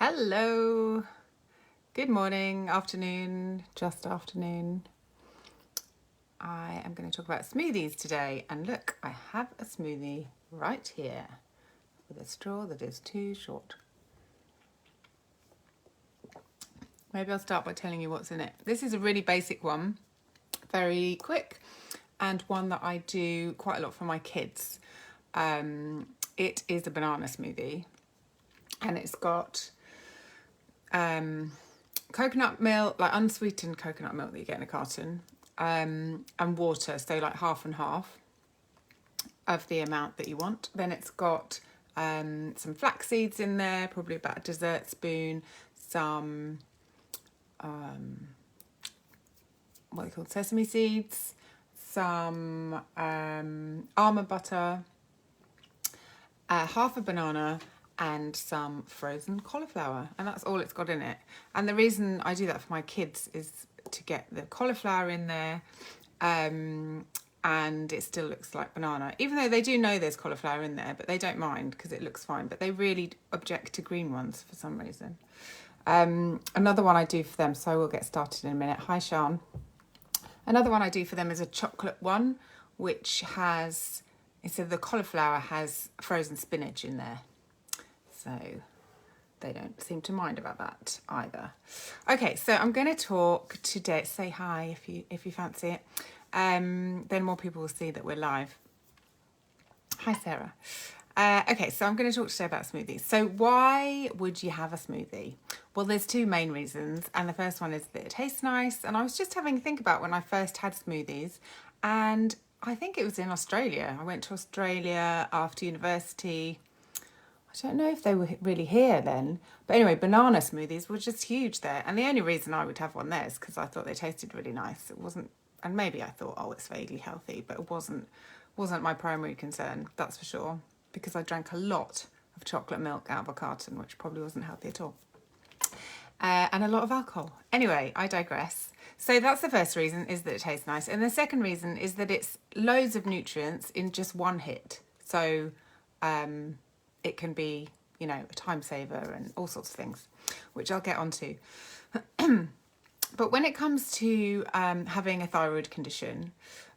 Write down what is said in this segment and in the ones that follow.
Hello, good morning, afternoon, just afternoon. I am going to talk about smoothies today, and look, I have a smoothie right here with a straw that is too short. Maybe I'll start by telling you what's in it. This is a really basic one, very quick, and one that I do quite a lot for my kids. It is a banana smoothie, and it's got coconut milk, like unsweetened coconut milk that you get in a carton, and water, so like half and half of the amount that you want. Then it's got some flax seeds in there, probably about a dessert spoon, some what are they called, sesame seeds, some almond butter, half a banana, and some frozen cauliflower, and that's all it's got in it. And the reason I do that for my kids is to get the cauliflower in there, and it still looks like banana, even though they do know there's cauliflower in there, but they don't mind because it looks fine, but they really object to green ones for some reason. Another one I do for them, so we'll get started in a minute. Hi Sean. Another one I do for them is a chocolate one, which has, instead of the cauliflower, has frozen spinach in there. So they don't seem to mind about that either. Okay, so I'm going to talk today. Say hi if you fancy it. Then more people will see that we're live. Hi Sarah. Okay, so I'm going to talk today about smoothies. So why would you have a smoothie? Well, there's two main reasons, and the first one is that it tastes nice. And I was just having to think about when I first had smoothies, and I think it was in Australia. I went to Australia after university. I don't know if they were really here then, but anyway, banana smoothies were just huge there. And the only reason I would have one there is because I thought they tasted really nice. It wasn't, and maybe I thought, oh, it's vaguely healthy, but it wasn't my primary concern, that's for sure, because I drank a lot of chocolate milk out of a carton, which probably wasn't healthy at all. And a lot of alcohol. Anyway, I digress. So that's the first reason, is that it tastes nice. And the second reason is that it's loads of nutrients in just one hit. So it can be, you know, a time saver and all sorts of things, which I'll get onto. But when it comes to having a thyroid condition,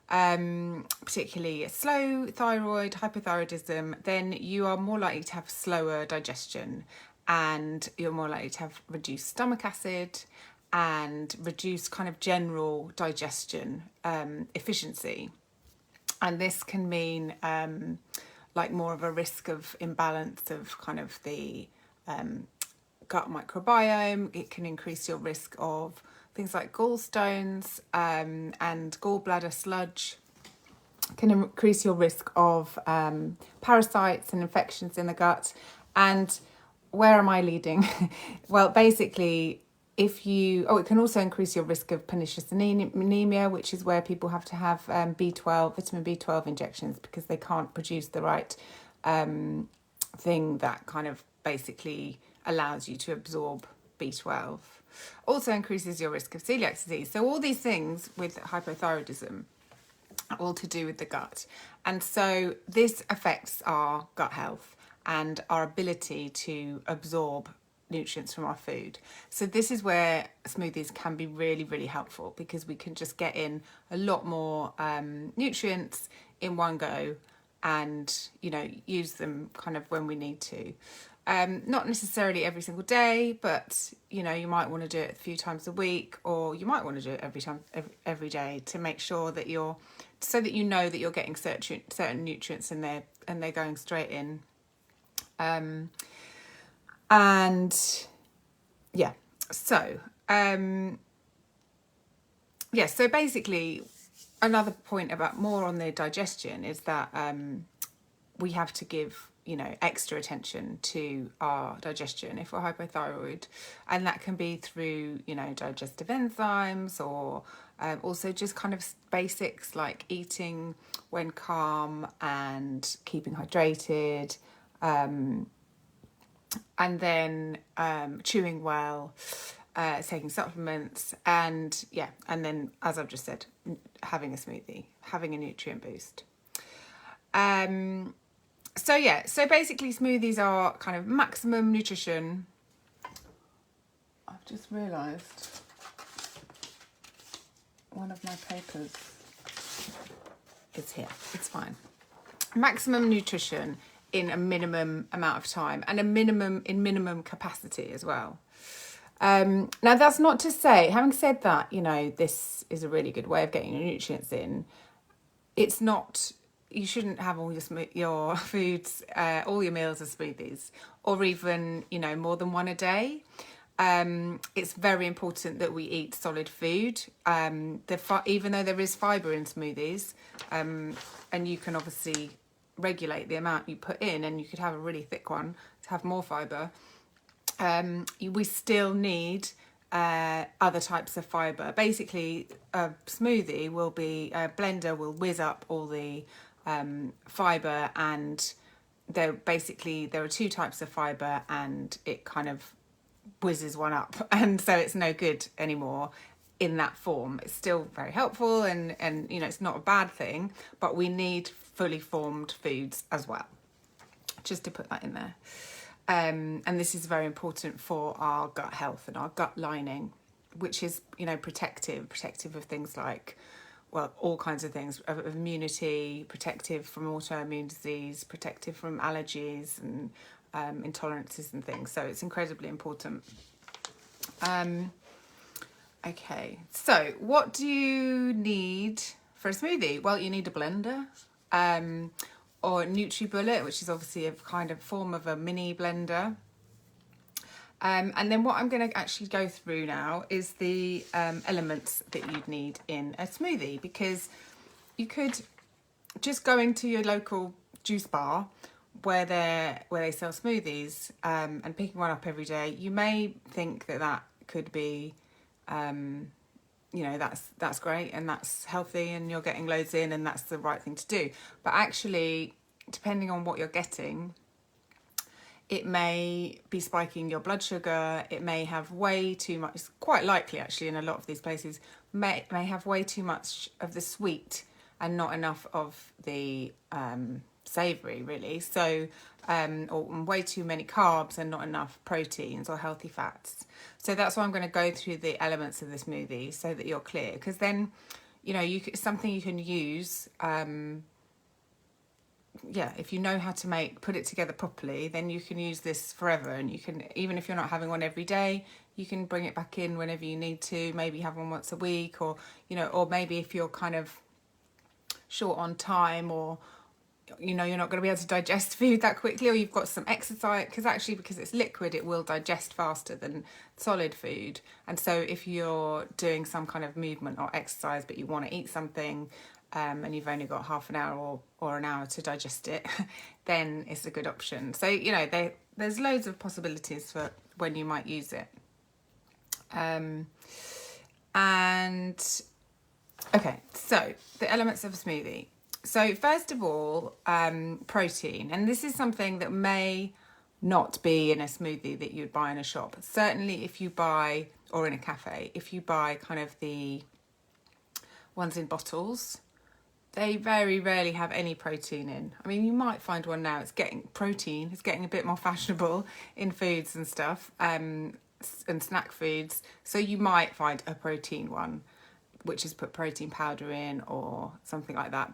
particularly a slow thyroid, hypothyroidism, then you are more likely to have slower digestion, and you're more likely to have reduced stomach acid and reduced kind of general digestion efficiency. And this can mean like more of a risk of imbalance of kind of the gut microbiome. It can increase your risk of things like gallstones and gallbladder sludge. It can increase your risk of parasites and infections in the gut. And where am I leading? Well, basically, it can also increase your risk of pernicious anemia, which is where people have to have vitamin B12 injections because they can't produce the right thing that kind of basically allows you to absorb B12. Also increases your risk of celiac disease. So all these things with hypothyroidism are all to do with the gut. And so this affects our gut health and our ability to absorb nutrients from our food. So this is where smoothies can be really, really helpful, because we can just get in a lot more nutrients in one go and, you know, use them kind of when we need to. Not necessarily every single day, but, you know, you might want to do it a few times a week, or you might want to do it every day to make sure that so that you know that you're getting certain nutrients in there and they're going straight in. So basically another point about more on the digestion is that we have to give, you know, extra attention to our digestion if we're hypothyroid, and that can be through, you know, digestive enzymes, or also just kind of basics like eating when calm and keeping hydrated, and then chewing well, taking supplements, and then, as I've just said, having a smoothie, having a nutrient boost. So basically smoothies are kind of maximum nutrition I've just realised one of my papers is here. It's fine. Maximum nutrition in a minimum amount of time, and a minimum capacity as well. Now that's not to say, having said that, this is a really good way of getting your nutrients in. It's not, you shouldn't have all your foods, all your meals as smoothies, or even, more than one a day. It's very important that we eat solid food. Even though there is fibre in smoothies, and you can obviously regulate the amount you put in, and you could have a really thick one to have more fibre. We still need other types of fibre. Basically, a smoothie will be, a blender will whiz up all the fibre, and there are two types of fibre, and it kind of whizzes one up, and so it's no good anymore in that form. It's still very helpful, and it's not a bad thing, but we need fully formed foods as well, just to put that in there. And this is very important for our gut health and our gut lining, which is protective of things like, well, all kinds of things, of immunity, protective from autoimmune disease, protective from allergies and intolerances and things. So it's incredibly important. Okay, so what do you need for a smoothie? Well, you need a blender, or a NutriBullet, which is obviously a kind of form of a mini blender. And then what I'm going to actually go through now is the elements that you'd need in a smoothie, because you could just go into your local juice bar where they sell smoothies, and picking one up every day. You may think that could be, that's great and that's healthy and you're getting loads in and that's the right thing to do. But actually, depending on what you're getting, it may be spiking your blood sugar. It may have way too much. It's quite likely, actually, in a lot of these places, may have way too much of the sweet and not enough of the savoury, really. So, or way too many carbs and not enough proteins or healthy fats. So that's why I'm going to go through the elements of the smoothie so that you're clear. Because then, something you can use. If you know how to put it together properly, then you can use this forever. And you can, even if you're not having one every day, you can bring it back in whenever you need to. Maybe have one once a week, or or maybe if you're kind of short on time, or you're not going to be able to digest food that quickly, or you've got some exercise, because it's liquid, it will digest faster than solid food. And so if you're doing some kind of movement or exercise but you want to eat something, and you've only got half an hour or an hour to digest it, then it's a good option. So there's loads of possibilities for when you might use it. And okay, so the elements of a smoothie. So first of all, protein. And this is something that may not be in a smoothie that you'd buy in a shop. Certainly if you buy, or in a cafe, if you buy kind of the ones in bottles, they very rarely have any protein in. I mean, you might find one now. It's getting a bit more fashionable in foods and stuff, and snack foods. So you might find a protein one, which has put protein powder in or something like that.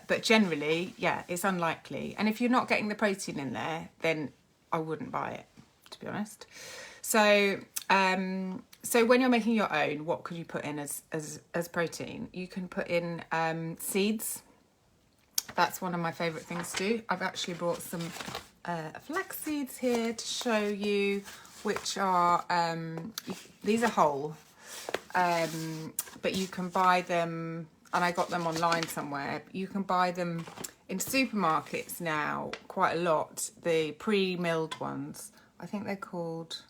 But generally, it's unlikely. And if you're not getting the protein in there, then I wouldn't buy it, to be honest. So when you're making your own, what could you put in as protein? You can put in seeds. That's one of my favourite things to do. I've actually brought some flax seeds here to show you, which are, these are whole, but you can buy them, and I got them online somewhere. You can buy them in supermarkets now quite a lot, the pre-milled ones. I think they're called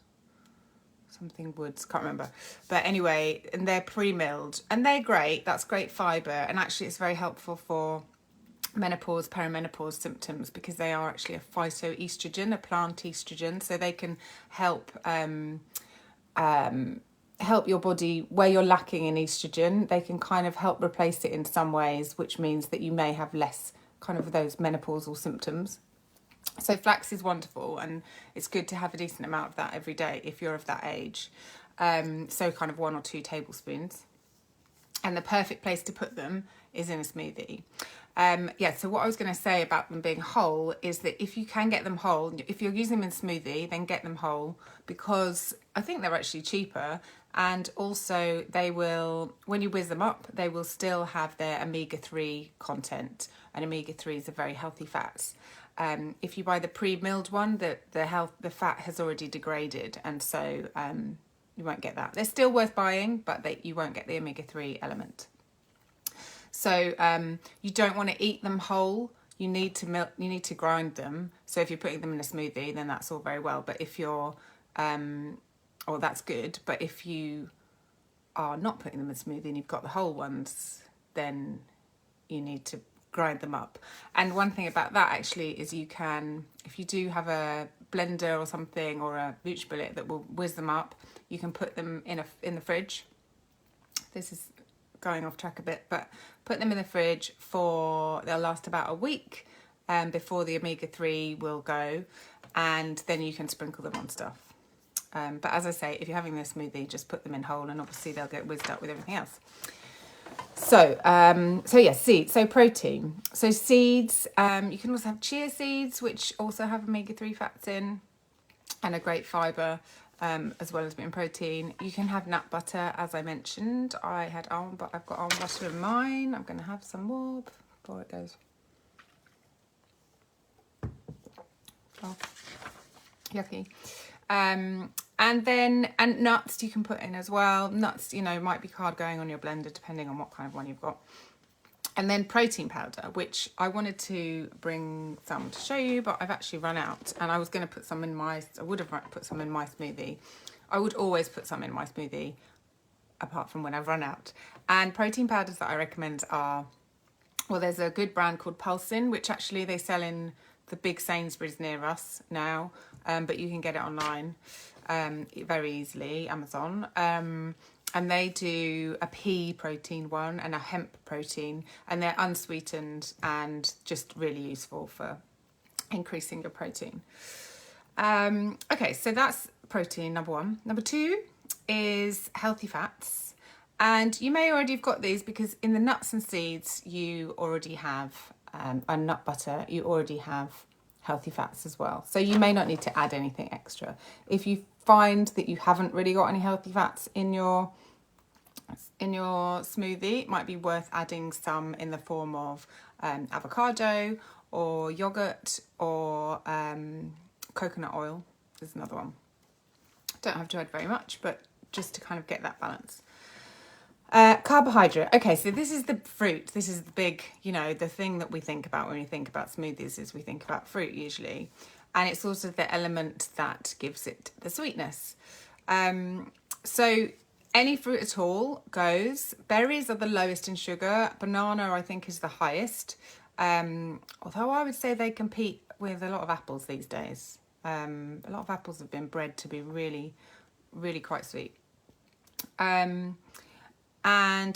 something Woods, can't remember. But anyway, and they're pre-milled and they're great. That's great fibre, and actually it's very helpful for menopause, perimenopause symptoms, because they are actually a phytoestrogen, a plant estrogen, so they can help help your body where you're lacking in estrogen. They can kind of help replace it in some ways, which means that you may have less kind of those menopausal symptoms. So flax is wonderful, and it's good to have a decent amount of that every day if you're of that age. So kind of 1 or 2 tablespoons. And the perfect place to put them is in a smoothie. Yeah, so what I was going to say about them being whole is that if you can get them whole, if you're using them in smoothie, then get them whole, because I think they're actually cheaper. And also they will, when you whiz them up, they will still have their omega-3 content. And omega-3s are very healthy fats. If you buy the pre-milled one, the fat has already degraded, and so you won't get that. They're still worth buying, but you won't get the omega-3 element. So you don't want to eat them whole. You need to grind them. So if you're putting them in a smoothie, then that's all very well. But if you're, that's good. But if you are not putting them in a smoothie and you've got the whole ones, then you need to grind them up. And one thing about that actually is you can, if you do have a blender or something, or a booch bullet that will whiz them up, you can put them in the fridge. This is going off track a bit, but put them in the fridge they'll last about a week before the omega-3 will go, and then you can sprinkle them on stuff. But as I say, if you're having this smoothie, just put them in whole, and obviously they'll get whizzed up with everything else. So seeds. So protein. So seeds. You can also have chia seeds, which also have omega-3 fats in, and a great fibre, as well as being protein. You can have nut butter, as I mentioned. I've got almond butter in mine. I'm going to have some more before it goes. Oh, yucky. And nuts you can put in as well. Nuts, might be hard going on your blender depending on what kind of one you've got. And then protein powder, which I wanted to bring some to show you, but I've actually run out. And I was going to put some I would have put some in my smoothie. I would always put some in my smoothie, apart from when I've run out. And protein powders that I recommend are, well, there's a good brand called Pulsin, which actually they sell in the big Sainsbury's near us now, but you can get it online very easily, Amazon. And they do a pea protein one and a hemp protein, and they're unsweetened and just really useful for increasing your protein. Okay, so that's protein, number 1. Number 2 is healthy fats. And you may already have got these because in the nuts and seeds, you already have, and nut butter, you already have healthy fats as well. So you may not need to add anything extra. If you find that you haven't really got any healthy fats in your smoothie, it might be worth adding some in the form of avocado or yogurt or coconut oil is another one. Don't have to add very much, but just to kind of get that balance. Carbohydrate. Okay, so this is the fruit. This is the big, the thing that we think about when we think about smoothies is we think about fruit usually. And it's also the element that gives it the sweetness. So any fruit at all goes. Berries are the lowest in sugar. Banana, I think, is the highest. Although I would say they compete with a lot of apples these days. A lot of apples have been bred to be really, really quite sweet. But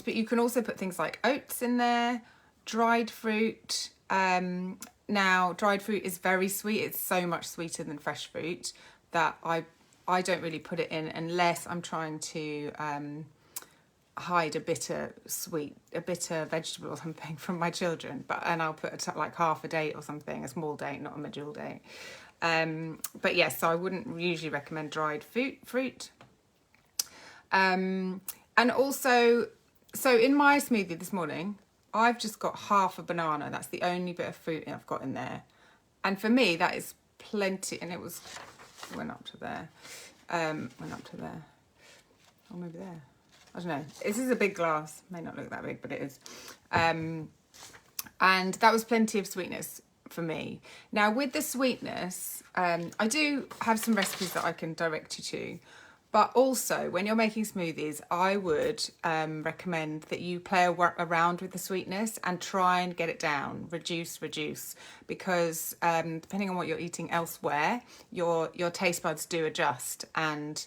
you can also put things like oats in there, dried fruit. Now, dried fruit is very sweet. It's so much sweeter than fresh fruit that I don't really put it in unless I'm trying to hide a bitter vegetable or something from my children. And I'll put like half a date or something, a small date, not a medjool date. But yes, so I wouldn't usually recommend dried fruit. And also, so in my smoothie this morning, I've just got half a banana. That's the only bit of fruit I've got in there. And for me, that is plenty. And went up to there. Or maybe there. I don't know. This is a big glass. May not look that big, but it is. And that was plenty of sweetness for me. Now, with the sweetness, I do have some recipes that I can direct you to. But also, when you're making smoothies, I would recommend that you play around with the sweetness and try and get it down, reduce, because depending on what you're eating elsewhere, your taste buds do adjust. And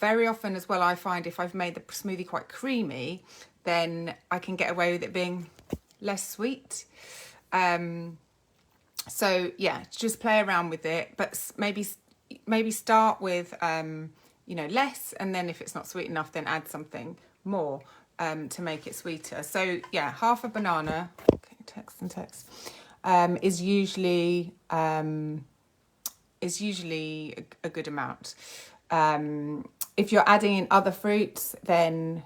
very often as well, I find if I've made the smoothie quite creamy, then I can get away with it being less sweet. So yeah, just play around with it, but maybe start with less, and then if it's not sweet enough, then add something more to make it sweeter. So yeah, half a banana, okay, is usually a good amount. If you're adding in other fruits, then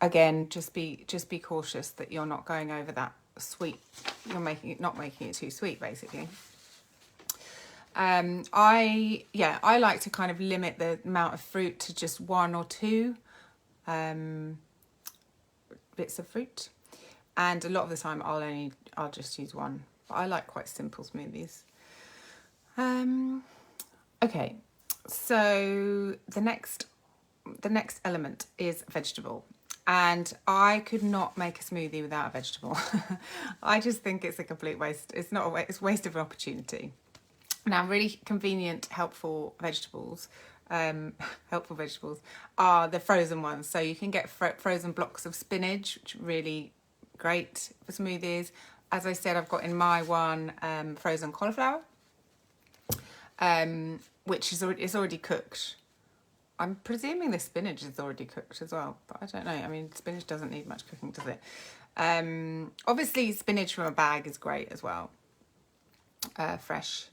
again, just be cautious that you're not going over that sweet. You're not making it too sweet, basically. I like to kind of limit the amount of fruit to just 1 or 2 bits of fruit, and a lot of the time I'll just use 1. But I like quite simple smoothies. Okay, so the next element is vegetable. And I could not make a smoothie without a vegetable. I just think it's a complete waste. It's not a waste, it's a waste of an opportunity. Now, really convenient, helpful vegetables are the frozen ones. So you can get frozen blocks of spinach, which are really great for smoothies. As I said, I've got in my one frozen cauliflower, which is already cooked. I'm presuming the spinach is already cooked as well, but I don't know. I mean, spinach doesn't need much cooking, does it? Obviously, spinach from a bag is great as well. Fresh,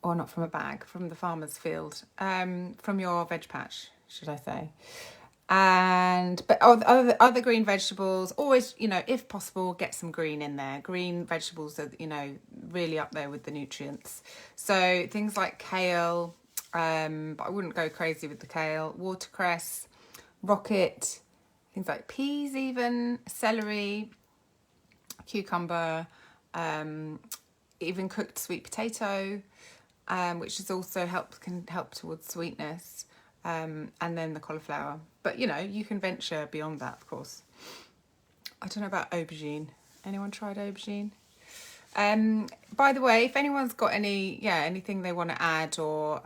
or not from a bag, from the farmer's field, from your veg patch, should I say. But other green vegetables, always, if possible, get some green in there. Green vegetables are, really up there with the nutrients. So things like kale, but I wouldn't go crazy with the kale, watercress, rocket, things like peas even, celery, cucumber, even cooked sweet potato, which is also can help towards sweetness, and then the cauliflower. But, you can venture beyond that, of course. I don't know about aubergine. Anyone tried aubergine? By the way, if anyone's got anything they want to add, or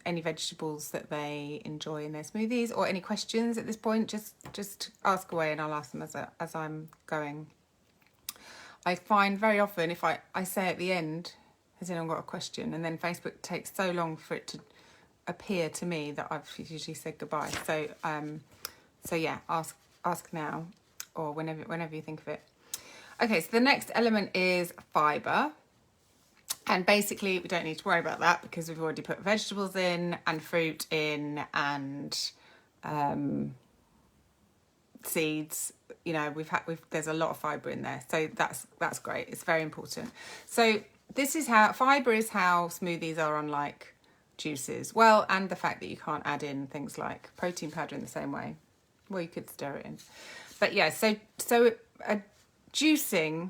any vegetables that they enjoy in their smoothies, or any questions at this point, just ask away and I'll ask them as I'm going. I find very often if I say at the end, has anyone got a question? And then Facebook takes so long for it to appear to me that I've usually said goodbye. So yeah, ask now, or whenever you think of it. Okay, so the next element is fibre. And basically, we don't need to worry about that because we've already put vegetables in and fruit in and seeds. There's a lot of fibre in there. So that's great. It's very important. So this is how fibre is how smoothies are unlike juices. Well, and the fact that you can't add in things like protein powder in the same way. Well, you could stir it in. But yeah, so juicing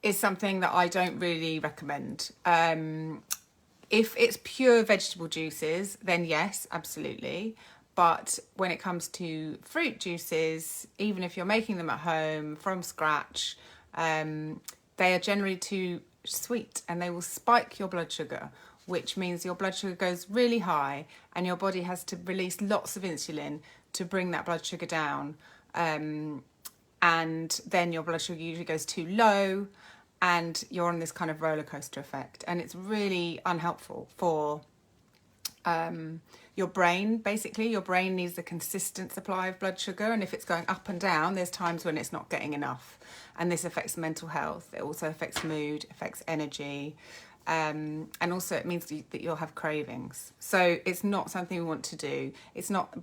is something that I don't really recommend. If it's pure vegetable juices, then yes, absolutely. But when it comes to fruit juices, even if you're making them at home from scratch, they are generally too sweet and they will spike your blood sugar, which means your blood sugar goes really high and your body has to release lots of insulin to bring that blood sugar down. And then your blood sugar usually goes too low and you're on this kind of roller coaster effect. And it's really unhelpful for your brain. Basically, your brain needs a consistent supply of blood sugar. And if it's going up and down, there's times when it's not getting enough. And this affects mental health. It also affects mood, affects energy. And also it means that you'll have cravings. So it's not something we want to do. It's not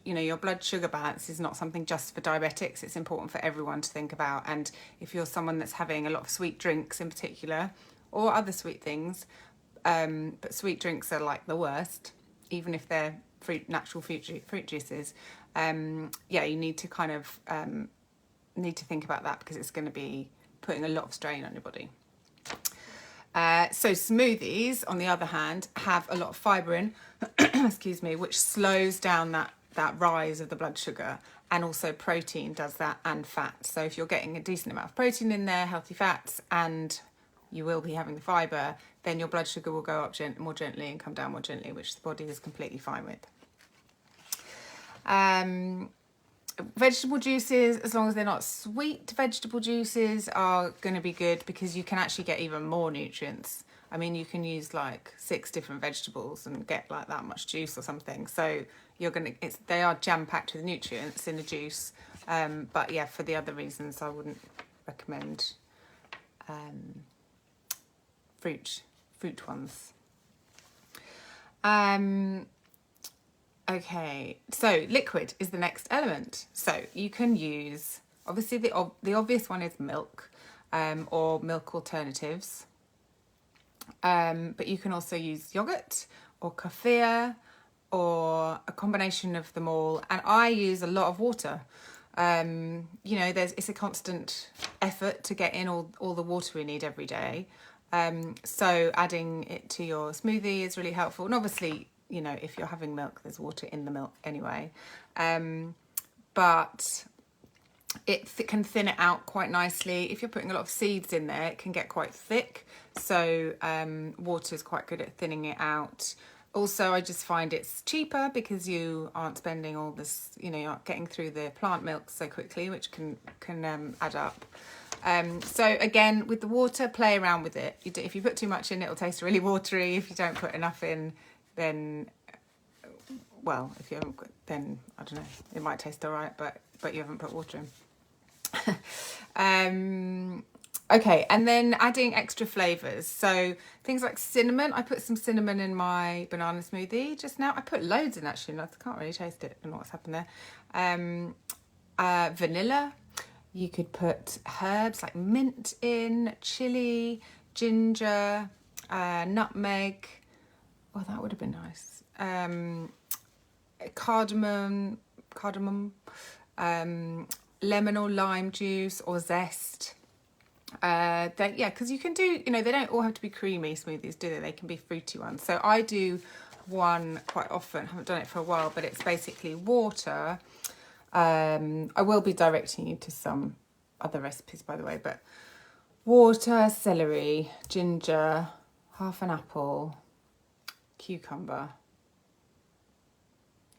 your blood sugar balance is not something just for diabetics. It's important for everyone to think about. And if you're someone that's having a lot of sweet drinks in particular, or other sweet things, but sweet drinks are like the worst, even if they're natural fruit juices. You need to kind of need to think about that because it's going to be putting a lot of strain on your body. So smoothies, on the other hand, have a lot of fibre in, excuse me, which slows down that rise of the blood sugar. And also protein does that, and fat. So if you're getting a decent amount of protein in there, healthy fats, and you will be having the fibre, then your blood sugar will go up more gently and come down more gently, which the body is completely fine with. Vegetable juices, as long as they're not sweet vegetable juices, are going to be good because you can actually get even more nutrients. I mean, you can use like 6 different vegetables and get like that much juice or something. So they are jam-packed with nutrients in a juice. But yeah, for the other reasons, I wouldn't recommend fruit ones. Okay, so liquid is the next element. So you can use, obviously the obvious one is milk, or milk alternatives. But you can also use yogurt or kefir or a combination of them all. And I use a lot of water. You know, it's a constant effort to get in all the water we need every day. So adding it to your smoothie is really helpful. And obviously, you know, if you're having milk, there's water in the milk anyway. But it can thin it out quite nicely. If you're putting a lot of seeds in there, it can get quite thick. So water is quite good at thinning it out. Also, I just find it's cheaper because you aren't spending all this, you know, you're not getting through the plant milk so quickly, which can add up. So again, with the water, play around with it. If you put too much in, it'll taste really watery. If you don't put enough in, then, well, if you haven't, then I don't know, it might taste all right, but you haven't put water in. Okay, and then adding extra flavours. So things like cinnamon. I put some cinnamon in my banana smoothie just now. I put loads in actually, and I can't really taste it. I don't know what's happened there. Vanilla. You could put herbs like mint in, chili, ginger, nutmeg. Oh, that would have been nice. Cardamom, lemon or lime juice or zest. Because you can do, you know, they don't all have to be creamy smoothies, do they? They can be fruity ones. So I do one quite often. I haven't done it for a while, but it's basically water. I will be directing you to some other recipes, by the way, but water, celery, ginger, half an apple, cucumber.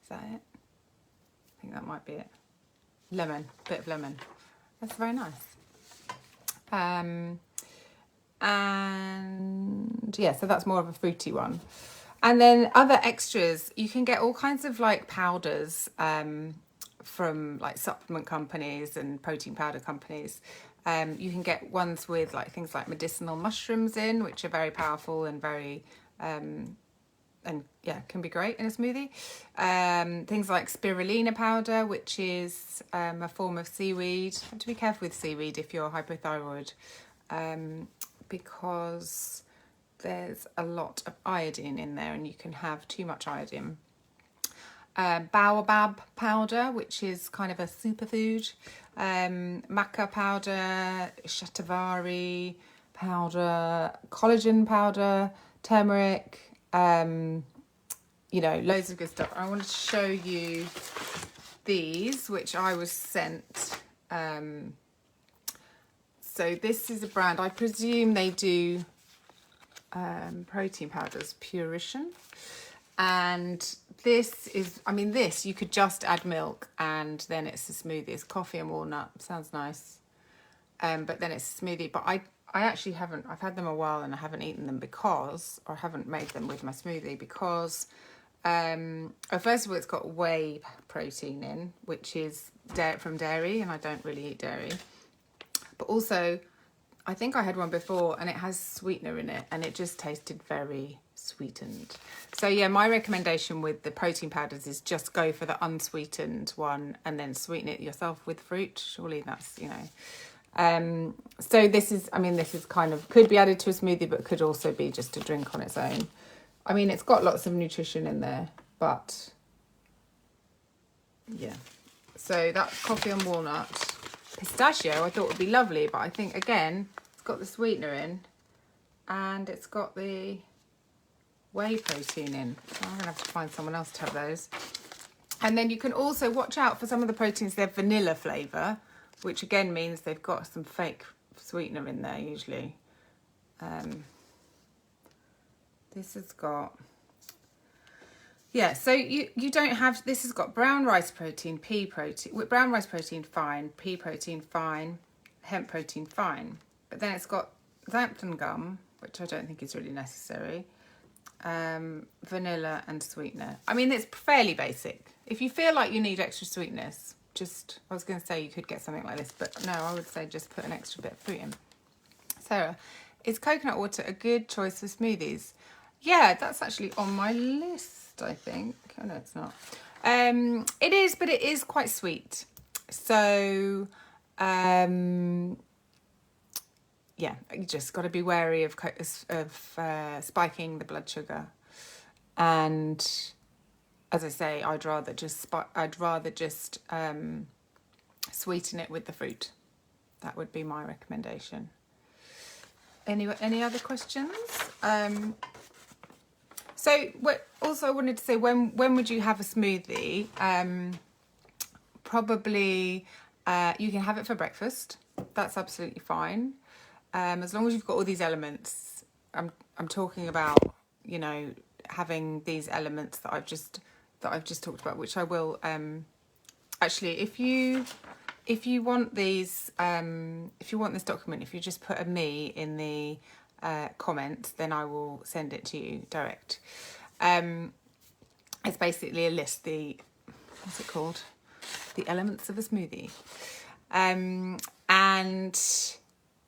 Is that it? I think that might be it. Lemon, bit of lemon. That's very nice. And yeah, so that's more of a fruity one. And then other extras, you can get all kinds of like powders from like supplement companies and protein powder companies. You can get ones with like things like medicinal mushrooms in, which are very powerful and very and yeah, can be great in a smoothie. Things like spirulina powder, which is a form of seaweed. You have to be careful with seaweed if you're hypothyroid, because there's a lot of iodine in there and you can have too much iodine. Baobab powder, which is kind of a superfood. Maca powder, shatavari powder, collagen powder, turmeric, you know, loads of good stuff. I wanted to show you these, which I was sent. So this is a brand, I presume they do protein powders, Purition. And this is, I mean, this, you could just add milk and then it's a smoothie. It's coffee and walnut. Sounds nice. But then it's a smoothie. But I actually haven't, I've had them a while and I haven't eaten them because, or haven't made them with my smoothie because, first of all, it's got whey protein in, which is from dairy, and I don't really eat dairy. But also, I think I had one before and it has sweetener in it and it just tasted very sweetened. So yeah, my recommendation with the protein powders is just go for the unsweetened one and then sweeten it yourself with fruit. Surely that's, you know. So this is, I mean, this is kind of, could be added to a smoothie, but could also be just a drink on its own. I mean, it's got lots of nutrition in there, but yeah. So that's coffee and walnut. Pistachio I thought would be lovely, but I think, again, it's got the sweetener in and it's got the whey protein in. So I'm going to have to find someone else to have those. And then you can also watch out for some of the proteins. They're vanilla flavour, which again means they've got some fake sweetener in there usually. This has got, Yeah, so you don't have, this has got brown rice protein, pea protein, brown rice protein fine, pea protein fine, hemp protein fine. But then it's got xanthan gum, which I don't think is really necessary, vanilla and sweetener. I mean, it's fairly basic. If you feel like you need extra sweetness, just, I was going to say you could get something like this, but no, I would say just put an extra bit of fruit in. Sarah, is coconut water a good choice for smoothies? Yeah, that's actually on my list, I think. Oh, no, it's not. It is, but it is quite sweet. So, yeah, you just got to be wary of spiking the blood sugar. And as I say, I'd rather just sweeten it with the fruit. That would be my recommendation. Any other questions? So also I wanted to say, when would you have a smoothie? Probably you can have it for breakfast. That's absolutely fine. As long as you've got all these elements. I'm talking about, you know, having these elements that I've just talked about, which I will actually, if you want these, if you want this document, if you just put a me in the comment, then I will send it to you direct. It's basically a list, what's it called? The elements of a smoothie. And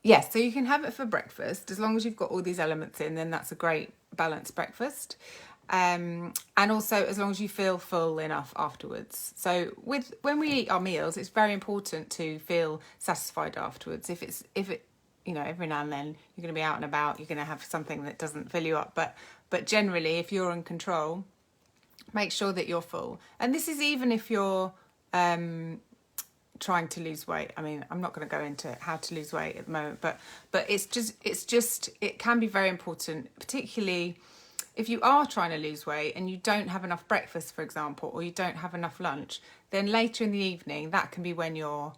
yeah, so you can have it for breakfast. As long as you've got all these elements in, then that's a great balanced breakfast. And also as long as you feel full enough afterwards. So when we eat our meals, it's very important to feel satisfied afterwards. If it you know, every now and then you're going to be out and about, you're going to have something that doesn't fill you up, but generally if you're in control, make sure that you're full. And this is even if you're trying to lose weight. I mean, I'm not going to go into how to lose weight at the moment, but it can be very important, particularly if you are trying to lose weight and you don't have enough breakfast, for example, or you don't have enough lunch, then later in the evening, that can be when you're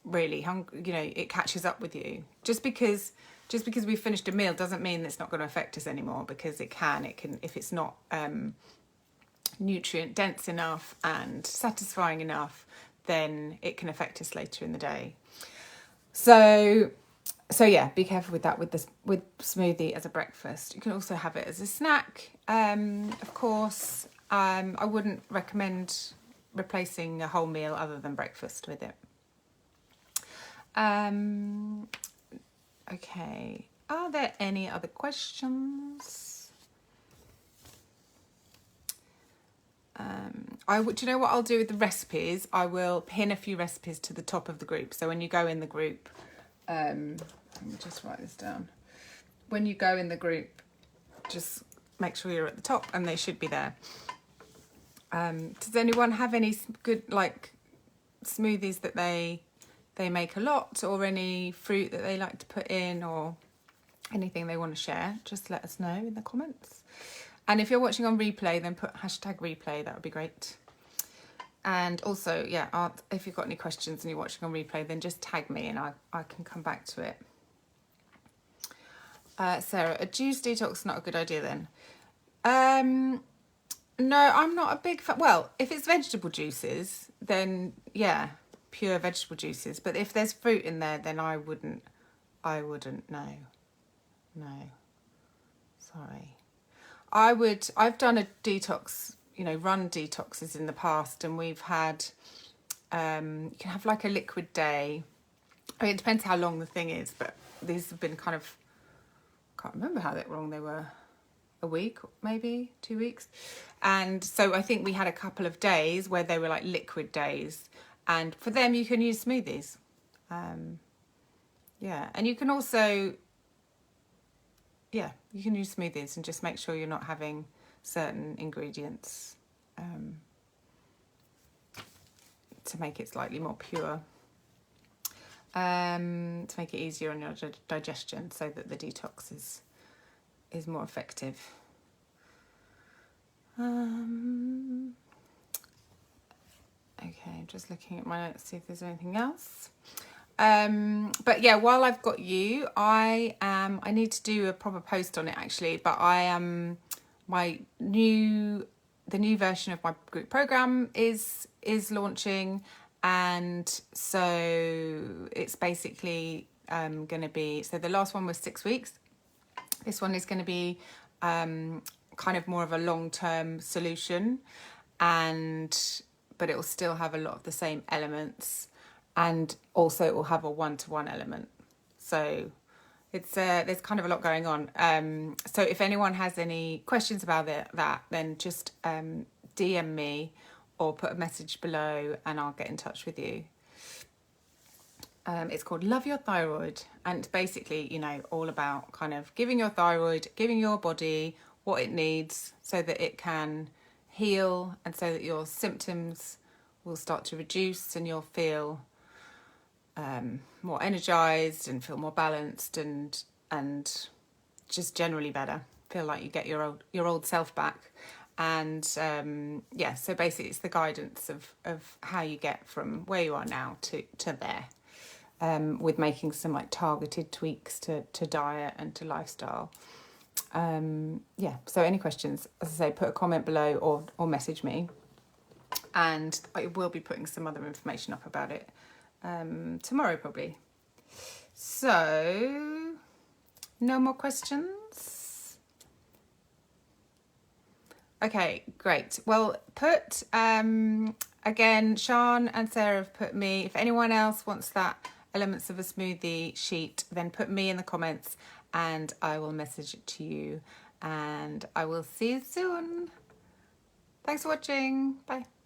really hungry, you know, it catches up with you. Just because we finished a meal doesn't mean it's not going to affect us anymore, because it can, if it's not nutrient dense enough and satisfying enough, then it can affect us later in the day. So yeah, be careful with that with smoothie as a breakfast. You can also have it as a snack. Of course, I wouldn't recommend replacing a whole meal other than breakfast with it. Okay, are there any other questions? Do you know what I'll do with the recipes? I will pin a few recipes to the top of the group. So when you go in the group, let me just write this down. When you go in the group, just make sure you're at the top, and they should be there. Does anyone have any good smoothies that they make a lot, or any fruit that they like to put in, or anything they want to share? Just let us know in the comments. And if you're watching on replay, then put #replay. That would be great. And also, yeah, if you've got any questions and you're watching on replay, then just tag me and I can come back to it. Sarah, a juice detox is not a good idea then? No, I'm not a big fan. Well, if it's vegetable juices, then yeah, pure vegetable juices. But if there's fruit in there, then I wouldn't, no. Sorry. I've done a detox, run detoxes in the past, and we've had, you can have like a liquid day. I mean, it depends how long the thing is, but these have been kind of, can't remember how long they were, a week, maybe 2 weeks. And so I think we had a couple of days where they were like liquid days. And for them, you can use smoothies. Yeah, and you can also, you can use smoothies and just make sure you're not having certain ingredients to make it slightly more pure, to make it easier on your digestion, so that the detox is more effective. Okay, I'm just looking at my notes to see if there's anything else. But yeah, while I've got you, I need to do a proper post on it actually, but my new the new version of my group program is launching, and so it's basically going to be, so the last one was 6 weeks. This one is going to be kind of more of a long-term solution, but it will still have a lot of the same elements, and also it will have a one-to-one element. So it's there's kind of a lot going on. So if anyone has any questions about that, then just DM me or put a message below and I'll get in touch with you. It's called Love Your Thyroid, and it's basically, you know, all about kind of giving your thyroid, giving your body what it needs so that it can heal, and so that your symptoms will start to reduce and you'll feel more energized and feel more balanced and just generally better. Feel like you get your old self back. And yeah, so basically it's the guidance of how you get from where you are now to there, with making some like targeted tweaks to diet and to lifestyle. Yeah, so any questions, as I say, put a comment below or message me, and I will be putting some other information up about it tomorrow probably. So no more questions? Okay, great. Well, put again, Sean and Sarah have put me, if anyone else wants that elements of a smoothie sheet, then put me in the comments and I will message it to you, and I will see you soon. Thanks for watching. Bye.